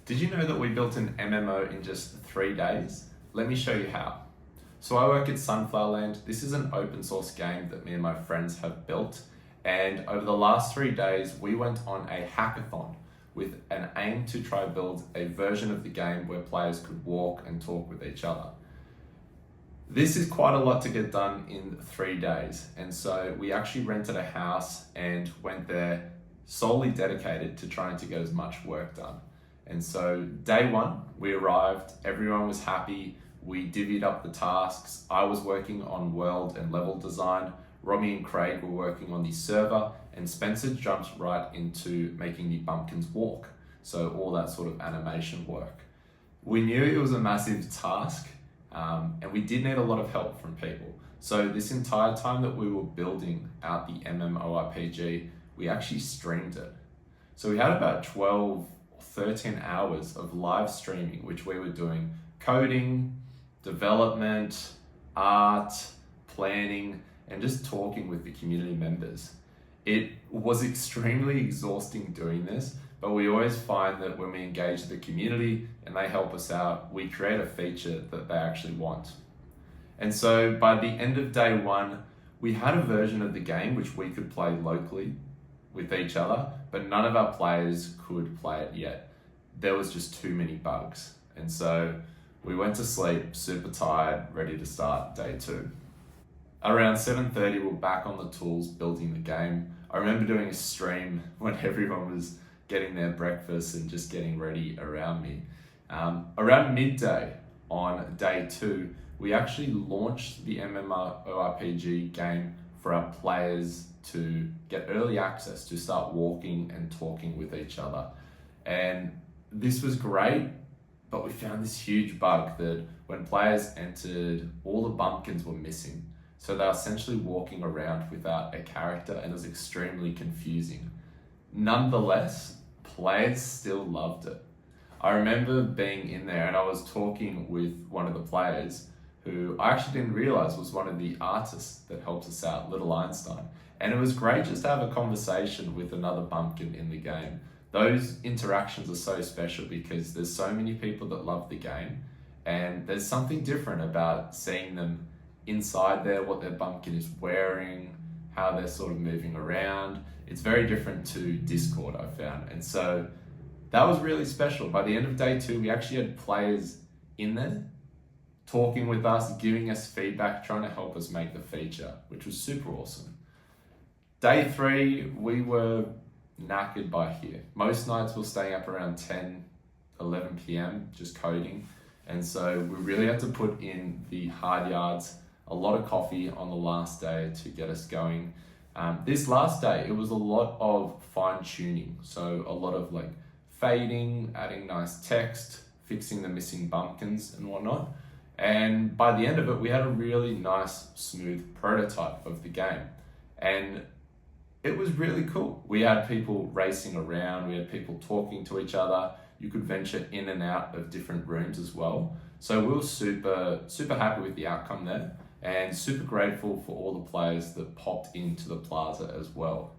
Did you know that we built an MMO in just 3 days? Let me show you how. So I work at Sunflowerland. This is an open source game that me and my friends have built. And over the last 3 days, we went on a hackathon with an aim to try to build a version of the game where players could walk and talk with each other. This is quite a lot to get done in 3 days. And so we actually rented a house and went there solely dedicated to trying to get as much work done. And so day one, we arrived, everyone was happy, we divvied up the tasks. I was working on world and level design, Romy and Craig were working on the server, and Spencer jumped right into making the bumpkins walk. So all that sort of animation work. We knew it was a massive task, and we did need a lot of help from people. So this entire time that we were building out the MMORPG, we actually streamed it. So we had about 12 13 hours of live streaming, which we were doing coding, development, art, planning, and just talking with the community members. It was extremely exhausting doing this, but we always find that when we engage the community and they help us out, we create a feature that they actually want. And so by the end of day one, we had a version of the game which we could play locally with each other, but none of our players could play it yet. There was just too many bugs. And so we went to sleep super tired, ready to start day two. Around 7:30, we're back on the tools building the game. I remember doing a stream when everyone was getting their breakfast and just getting ready around me. Around midday on day two, we actually launched the MMORPG game for our players to get early access to start walking and talking with each other. And this was great, but we found this huge bug that when players entered, all the bumpkins were missing. So they're essentially walking around without a character, and it was extremely confusing. Nonetheless, players still loved it. I remember being in there and I was talking with one of the players who I actually didn't realize was one of the artists that helped us out, Little Einstein. And it was great just to have a conversation with another bumpkin in the game. Those interactions are so special because there's so many people that love the game, and there's something different about seeing them inside there, what their bumpkin is wearing, how they're sort of moving around. It's very different to Discord, I found. And so that was really special. By the end of day two, we actually had players in there talking with us, giving us feedback, trying to help us make the feature, which was super awesome. Day three, we were knackered by here. Most nights we're staying up around 10, 11 p.m. just coding. And so we really had to put in the hard yards, a lot of coffee on the last day to get us going. This last day, it was a lot of fine tuning. So a lot of like fading, adding nice text, fixing the missing bumpkins and whatnot. And by the end of it, we had a really nice, smooth prototype of the game. And it was really cool. We had people racing around, we had people talking to each other. You could venture in and out of different rooms as well. So we were super happy with the outcome there, and super grateful for all the players that popped into the plaza as well.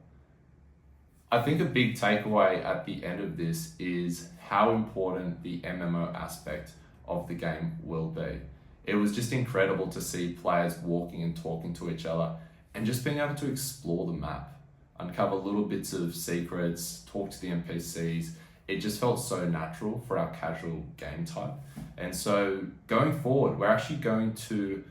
I think a big takeaway at the end of this is how important the MMO aspect of the game will be. It was just incredible to see players walking and talking to each other and just being able to explore the map, uncover little bits of secrets, talk to the NPCs. It just felt so natural for our casual game type. And so going forward, we're actually going to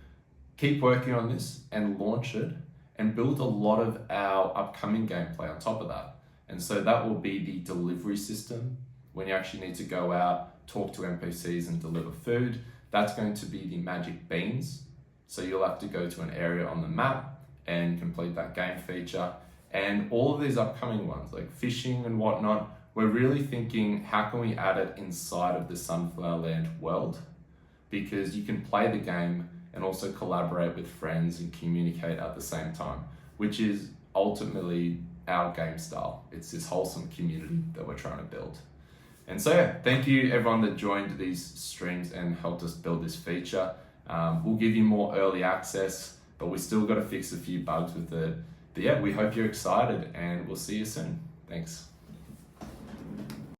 keep working on this and launch it and build a lot of our upcoming gameplay on top of that. And so that will be the delivery system when you actually need to go out, talk to NPCs and deliver food. That's going to be the magic beans. So you'll have to go to an area on the map and complete that game feature. And all of these upcoming ones, like fishing and whatnot, we're really thinking, how can we add it inside of the Sunflowerland world? Because you can play the game and also collaborate with friends and communicate at the same time, which is ultimately our game style. It's this wholesome community that we're trying to build. And so yeah, thank you everyone that joined these streams and helped us build this feature. We'll give you more early access, but we still got to fix a few bugs with it. But yeah, we hope you're excited and we'll see you soon. Thanks.